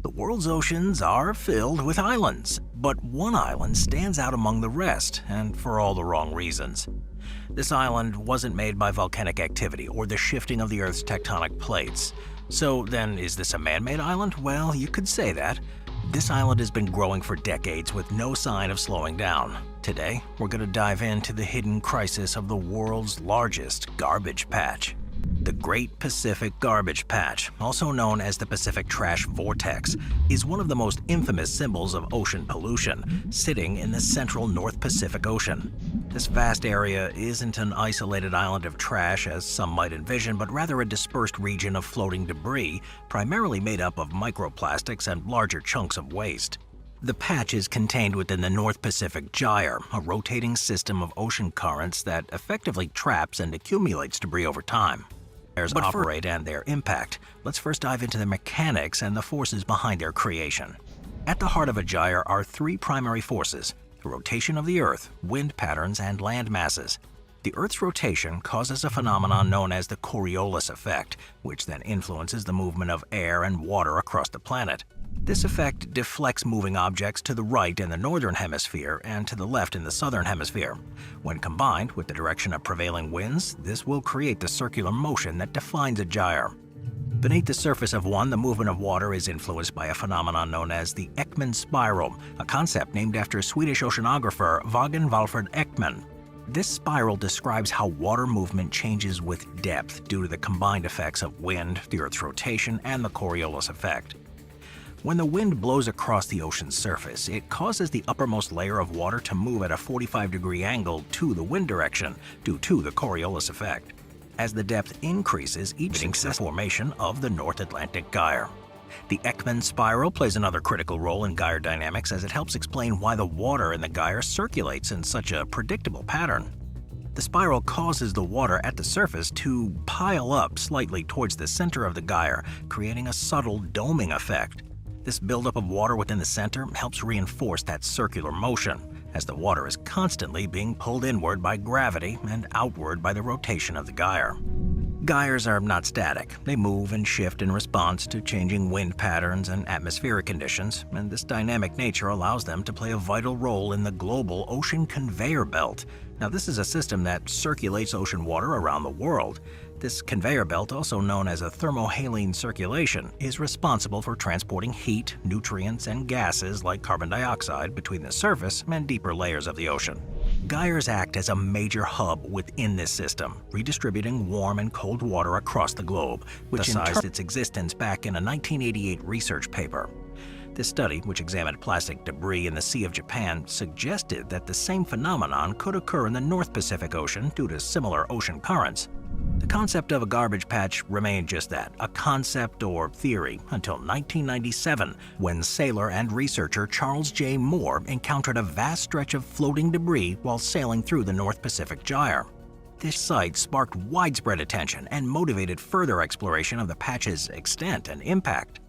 The world's oceans are filled with islands, but one island stands out among the rest, and for all the wrong reasons. This island wasn't made by volcanic activity or the shifting of the Earth's tectonic plates. So then, is this a man-made island? Well, you could say that. This island has been growing for decades with no sign of slowing down. Today, we're going to dive into the hidden crisis of the world's largest garbage patch. The Great Pacific Garbage Patch, also known as the Pacific Trash Vortex, is one of the most infamous symbols of ocean pollution, sitting in the central North Pacific Ocean. This vast area isn't an isolated island of trash, as some might envision, but rather a dispersed region of floating debris, primarily made up of microplastics and larger chunks of waste. The patch is contained within the North Pacific Gyre, a rotating system of ocean currents that effectively traps and accumulates debris over time. But operate and their impact. Let's first dive into the mechanics and the forces behind their creation. At the heart of a gyre are three primary forces: the rotation of the Earth, wind patterns, and land masses. The Earth's rotation causes a phenomenon known as the Coriolis effect, which then influences the movement of air and water across the planet. This effect deflects moving objects to the right in the northern hemisphere and to the left in the southern hemisphere. When combined with the direction of prevailing winds, this will create the circular motion that defines a gyre. Beneath the surface of one, the movement of water is influenced by a phenomenon known as the Ekman spiral, a concept named after Swedish oceanographer Vagen Valfrid Ekman. This spiral describes how water movement changes with depth due to the combined effects of wind, the Earth's rotation, and the Coriolis effect. When the wind blows across the ocean's surface, it causes the uppermost layer of water to move at a 45-degree angle to the wind direction due to the Coriolis effect. As the depth increases, each successive formation of the North Atlantic Gyre. The Ekman spiral plays another critical role in gyre dynamics, as it helps explain why the water in the gyre circulates in such a predictable pattern. The spiral causes the water at the surface to pile up slightly towards the center of the gyre, creating a subtle doming effect. This buildup of water within the center helps reinforce that circular motion, as the water is constantly being pulled inward by gravity and outward by the rotation of the gyre. Gyres are not static. They move and shift in response to changing wind patterns and atmospheric conditions, and this dynamic nature allows them to play a vital role in the global ocean conveyor belt. Now, this is a system that circulates ocean water around the world. This conveyor belt, also known as a thermohaline circulation, is responsible for transporting heat, nutrients, and gases like carbon dioxide between the surface and deeper layers of the ocean. Gyres act as a major hub within this system, redistributing warm and cold water across the globe, which emphasized its existence back in a 1988 research paper. This study, which examined plastic debris in the Sea of Japan, suggested that the same phenomenon could occur in the North Pacific Ocean due to similar ocean currents. The concept of a garbage patch remained just that, a concept or theory, until 1997, when sailor and researcher Charles J. Moore encountered a vast stretch of floating debris while sailing through the North Pacific Gyre. This sight sparked widespread attention and motivated further exploration of the patch's extent and impact.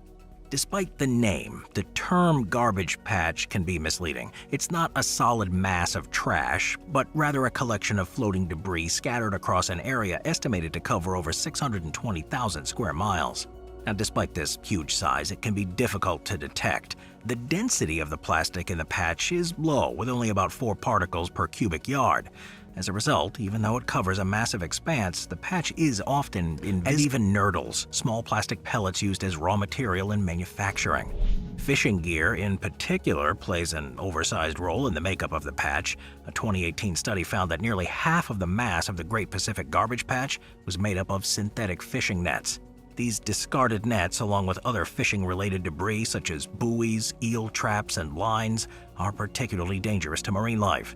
Despite the name, the term garbage patch can be misleading. It's not a solid mass of trash, but rather a collection of floating debris scattered across an area estimated to cover over 620,000 square miles. Now, despite this huge size, it can be difficult to detect. The density of the plastic in the patch is low, with only about 4 particles per cubic yard. As a result, even though it covers a massive expanse, the patch is often invisible. And even nurdles, small plastic pellets used as raw material in manufacturing. Fishing gear, in particular, plays an oversized role in the makeup of the patch. A 2018 study found that nearly half of the mass of the Great Pacific Garbage Patch was made up of synthetic fishing nets. These discarded nets, along with other fishing-related debris such as buoys, eel traps, and lines, are particularly dangerous to marine life.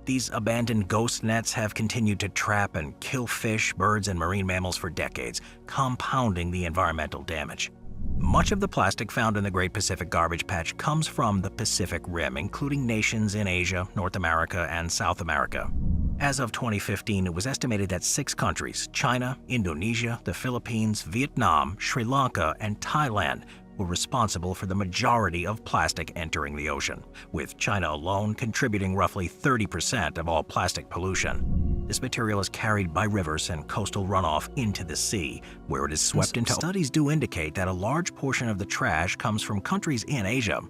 These abandoned ghost nets have continued to trap and kill fish, birds, and marine mammals for decades, compounding the environmental damage. Much of the plastic found in the Great Pacific Garbage Patch comes from the Pacific Rim, including nations in Asia, North America, and South America. As of 2015, it was estimated that 6 countries, China, Indonesia, the Philippines, Vietnam, Sri Lanka, and Thailand, were responsible for the majority of plastic entering the ocean, with China alone contributing roughly 30% of all plastic pollution. This material is carried by rivers and coastal runoff into the sea, where it is swept into. Studies do indicate that a large portion of the trash comes from countries in Asia.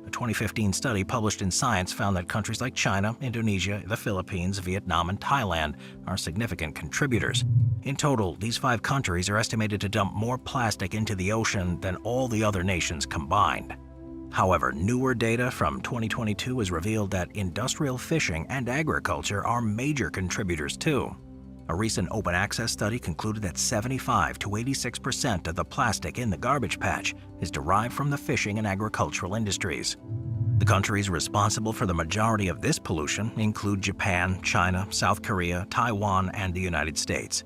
A 2015 study published in Science found that countries like China, Indonesia, the Philippines, Vietnam, and Thailand are significant contributors. In total, these 5 countries are estimated to dump more plastic into the ocean than all the other nations combined. However, newer data from 2022 has revealed that industrial fishing and agriculture are major contributors too. A recent open access study concluded that 75 to 86% of the plastic in the garbage patch is derived from the fishing and agricultural industries. The countries responsible for the majority of this pollution include Japan, China, South Korea, Taiwan, and the United States.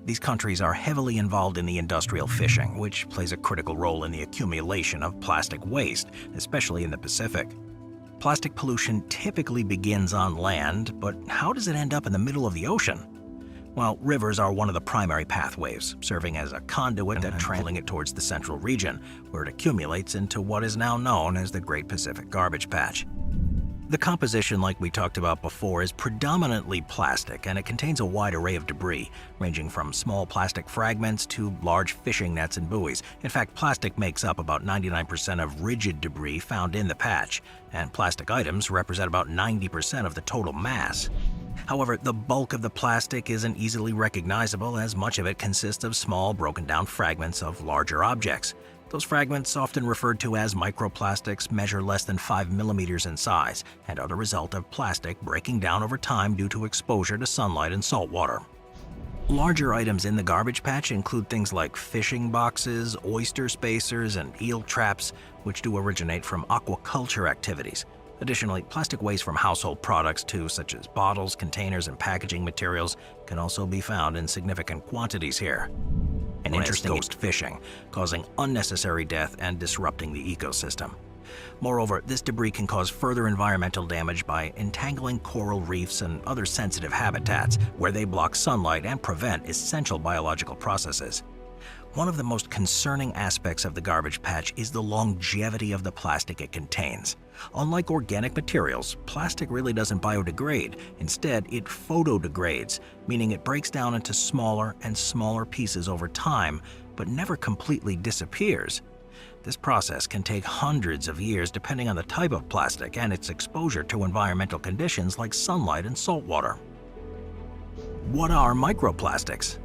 These countries are heavily involved in the industrial fishing, which plays a critical role in the accumulation of plastic waste, especially in the Pacific. Plastic pollution typically begins on land, but how does it end up in the middle of the ocean? Well, rivers are one of the primary pathways, serving as a conduit that transports it towards the central region, where it accumulates into what is now known as the Great Pacific Garbage Patch. The composition, like we talked about before, is predominantly plastic, and it contains a wide array of debris, ranging from small plastic fragments to large fishing nets and buoys. In fact, plastic makes up about 99% of rigid debris found in the patch, and plastic items represent about 90% of the total mass. However, the bulk of the plastic isn't easily recognizable, as much of it consists of small, broken-down fragments of larger objects. Those fragments, often referred to as microplastics, measure less than 5 millimeters in size and are the result of plastic breaking down over time due to exposure to sunlight and salt water. Larger items in the garbage patch include things like fishing boxes, oyster spacers, and eel traps, which do originate from aquaculture activities. Additionally, plastic waste from household products too, such as bottles, containers, and packaging materials, can also be found in significant quantities here. And interesting ghost fishing, causing unnecessary death and disrupting the ecosystem. Moreover, this debris can cause further environmental damage by entangling coral reefs and other sensitive habitats, where they block sunlight and prevent essential biological processes. One of the most concerning aspects of the garbage patch is the longevity of the plastic it contains. Unlike organic materials, plastic really doesn't biodegrade. Instead, it photodegrades, meaning it breaks down into smaller and smaller pieces over time, but never completely disappears. This process can take hundreds of years depending on the type of plastic and its exposure to environmental conditions like sunlight and salt water. What are microplastics?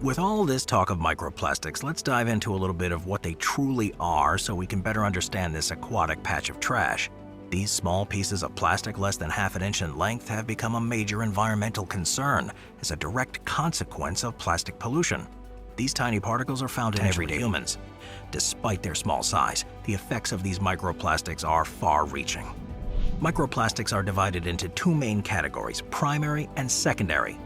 With all this talk of microplastics, let's dive into a little bit of what they truly are so we can better understand this aquatic patch of trash. These small pieces of plastic less than half an inch in length have become a major environmental concern as a direct consequence of plastic pollution. These tiny particles are found in everyday humans. Despite their small size, the effects of these microplastics are far-reaching. Microplastics are divided into 2 main categories, primary and secondary.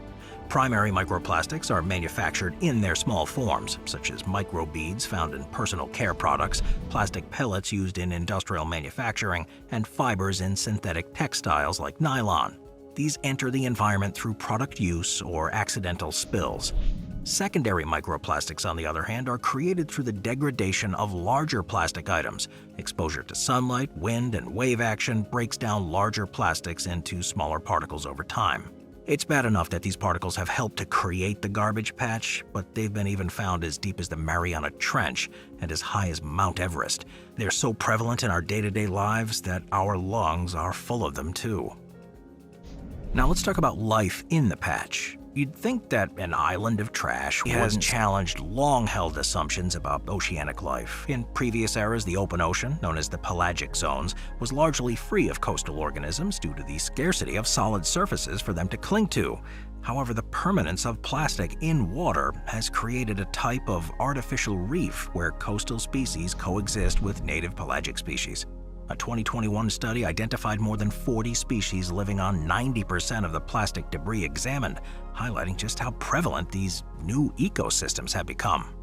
Primary microplastics are manufactured in their small forms, such as microbeads found in personal care products, plastic pellets used in industrial manufacturing, and fibers in synthetic textiles like nylon. These enter the environment through product use or accidental spills. Secondary microplastics, on the other hand, are created through the degradation of larger plastic items. Exposure to sunlight, wind, and wave action breaks down larger plastics into smaller particles over time. It's bad enough that these particles have helped to create the garbage patch, but they've been even found as deep as the Mariana Trench and as high as Mount Everest. They're so prevalent in our day-to-day lives that our lungs are full of them too. Now let's talk about life in the patch. You'd think that an island of trash has challenged long-held assumptions about oceanic life. In previous eras, the open ocean, known as the pelagic zones, was largely free of coastal organisms due to the scarcity of solid surfaces for them to cling to. However, the permanence of plastic in water has created a type of artificial reef where coastal species coexist with native pelagic species. A 2021 study identified more than 40 species living on 90% of the plastic debris examined, highlighting just how prevalent these new ecosystems have become.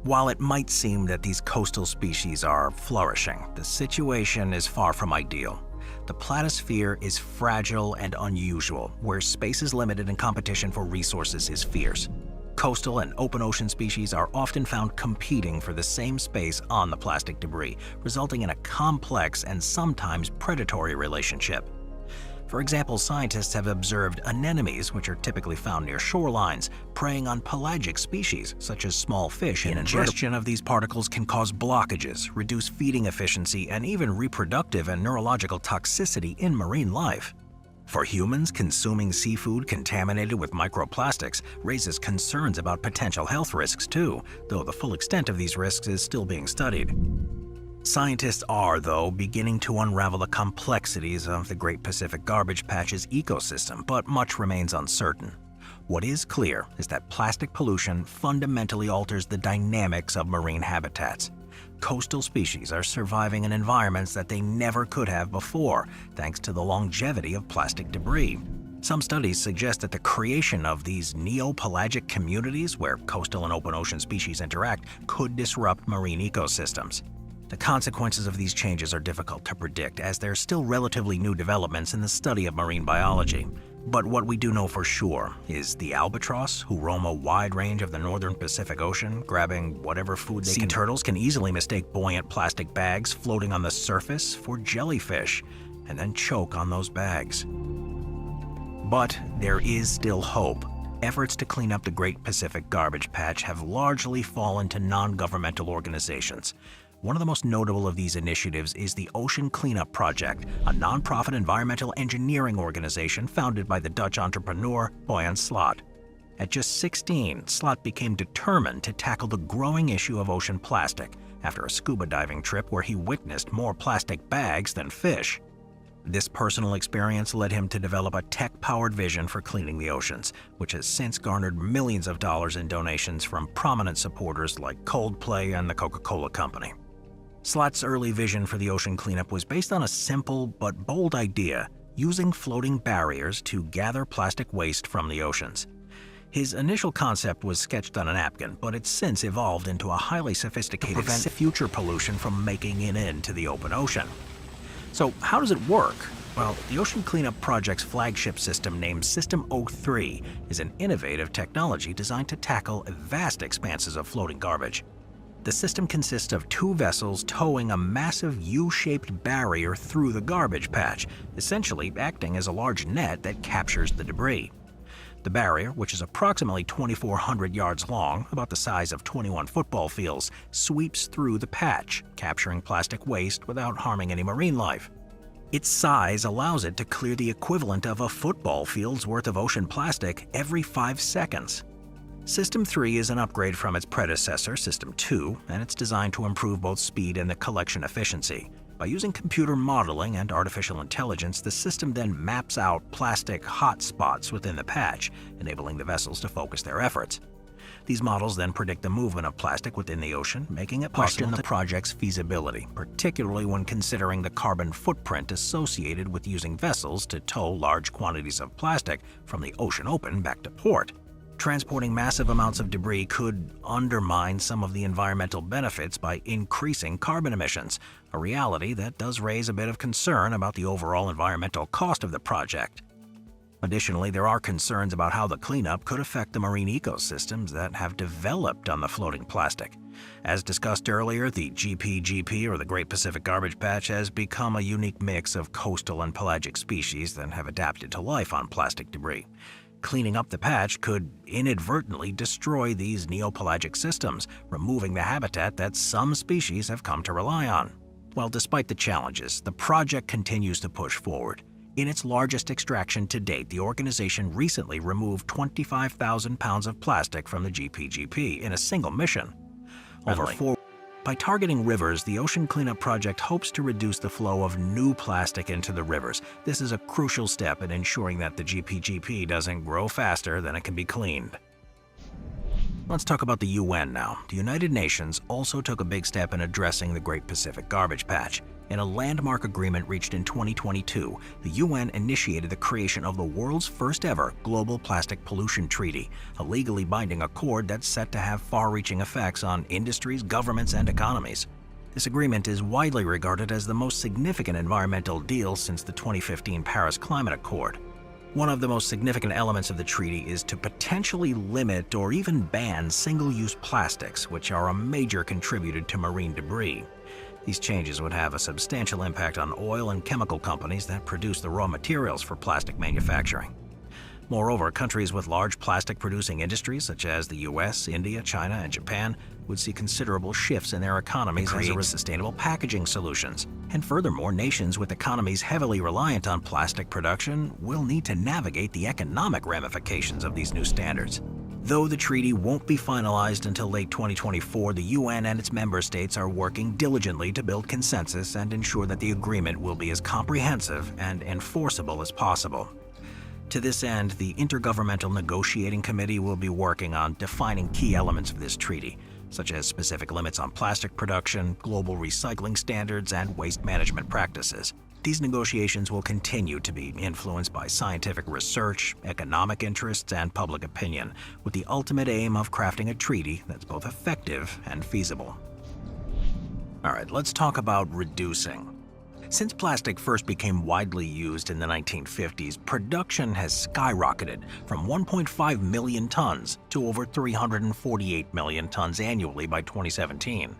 While it might seem that these coastal species are flourishing, the situation is far from ideal. The planisphere is fragile and unusual, where space is limited and competition for resources is fierce. Coastal and open ocean species are often found competing for the same space on the plastic debris, resulting in a complex and sometimes predatory relationship. For example, scientists have observed anemones, which are typically found near shorelines, preying on pelagic species such as small fish, and ingestion of these particles can cause blockages, reduce feeding efficiency, and even reproductive and neurological toxicity in marine life. For humans, consuming seafood contaminated with microplastics raises concerns about potential health risks too, though the full extent of these risks is still being studied. Scientists are, though, beginning to unravel the complexities of the Great Pacific Garbage Patch's ecosystem, but much remains uncertain. What is clear is that plastic pollution fundamentally alters the dynamics of marine habitats. Coastal species are surviving in environments that they never could have before, thanks to the longevity of plastic debris. Some studies suggest that the creation of these neopelagic communities, where coastal and open ocean species interact, could disrupt marine ecosystems. The consequences of these changes are difficult to predict, as there are still relatively new developments in the study of marine biology. But what we do know for sure is the albatross, who roam a wide range of the northern Pacific Ocean, grabbing whatever food they can. Sea turtles can easily mistake buoyant plastic bags floating on the surface for jellyfish, and then choke on those bags. But there is still hope. Efforts to clean up the Great Pacific Garbage Patch have largely fallen to non-governmental organizations. One of the most notable of these initiatives is the Ocean Cleanup Project, a nonprofit environmental engineering organization founded by the Dutch entrepreneur Boyan Slat. At just 16, Slat became determined to tackle the growing issue of ocean plastic after a scuba diving trip where he witnessed more plastic bags than fish. This personal experience led him to develop a tech-powered vision for cleaning the oceans, which has since garnered millions of dollars in donations from prominent supporters like Coldplay and the Coca-Cola Company. Slat's early vision for the ocean cleanup was based on a simple but bold idea: using floating barriers to gather plastic waste from the oceans. His initial concept was sketched on a napkin, but it's since evolved into a highly sophisticated to prevent future pollution from making it into the open ocean. So how does it work? Well, the Ocean Cleanup Project's flagship system, named System 03, is an innovative technology designed to tackle vast expanses of floating garbage. The system consists of 2 vessels towing a massive U-shaped barrier through the garbage patch, essentially acting as a large net that captures the debris. The barrier, which is approximately 2,400 yards long, about the size of 21 football fields, sweeps through the patch, capturing plastic waste without harming any marine life. Its size allows it to clear the equivalent of a football field's worth of ocean plastic every 5 seconds. System 3 is an upgrade from its predecessor, System 2, and it's designed to improve both speed and the collection efficiency. By using computer modeling and artificial intelligence, the system then maps out plastic hotspots within the patch, enabling the vessels to focus their efforts. These models then predict the movement of plastic within the ocean, making it possible to question the project's feasibility, particularly when considering the carbon footprint associated with using vessels to tow large quantities of plastic from the ocean open back to port. Transporting massive amounts of debris could undermine some of the environmental benefits by increasing carbon emissions, a reality that does raise a bit of concern about the overall environmental cost of the project. Additionally, there are concerns about how the cleanup could affect the marine ecosystems that have developed on the floating plastic. As discussed earlier, the GPGP, or the Great Pacific Garbage Patch, has become a unique mix of coastal and pelagic species that have adapted to life on plastic debris. Cleaning up the patch could inadvertently destroy these neopelagic systems, removing the habitat that some species have come to rely on. Well, despite the challenges, the project continues to push forward. In its largest extraction to date, the organization recently removed 25,000 pounds of plastic from the GPGP in a single mission. By targeting rivers, the Ocean Cleanup Project hopes to reduce the flow of new plastic into the rivers. This is a crucial step in ensuring that the GPGP doesn't grow faster than it can be cleaned. Let's talk about the UN now. The United Nations also took a big step in addressing the Great Pacific Garbage Patch. In a landmark agreement reached in 2022, the UN initiated the creation of the world's first ever Global Plastic Pollution Treaty, a legally binding accord that's set to have far-reaching effects on industries, governments, and economies. This agreement is widely regarded as the most significant environmental deal since the 2015 Paris Climate Accord. One of the most significant elements of the treaty is to potentially limit or even ban single-use plastics, which are a major contributor to marine debris. These changes would have a substantial impact on oil and chemical companies that produce the raw materials for plastic manufacturing. Moreover, countries with large plastic-producing industries, such as the US, India, China, and Japan, would see considerable shifts in their economies as a result of sustainable packaging solutions. And furthermore, nations with economies heavily reliant on plastic production will need to navigate the economic ramifications of these new standards. Though the treaty won't be finalized until late 2024, the UN and its member states are working diligently to build consensus and ensure that the agreement will be as comprehensive and enforceable as possible. To this end, the Intergovernmental Negotiating Committee will be working on defining key elements of this treaty, such as specific limits on plastic production, global recycling standards, and waste management practices. These negotiations will continue to be influenced by scientific research, economic interests, and public opinion, with the ultimate aim of crafting a treaty that's both effective and feasible. All right, let's talk about reducing. Since plastic first became widely used in the 1950s, production has skyrocketed from 1.5 million tons to over 348 million tons annually by 2017.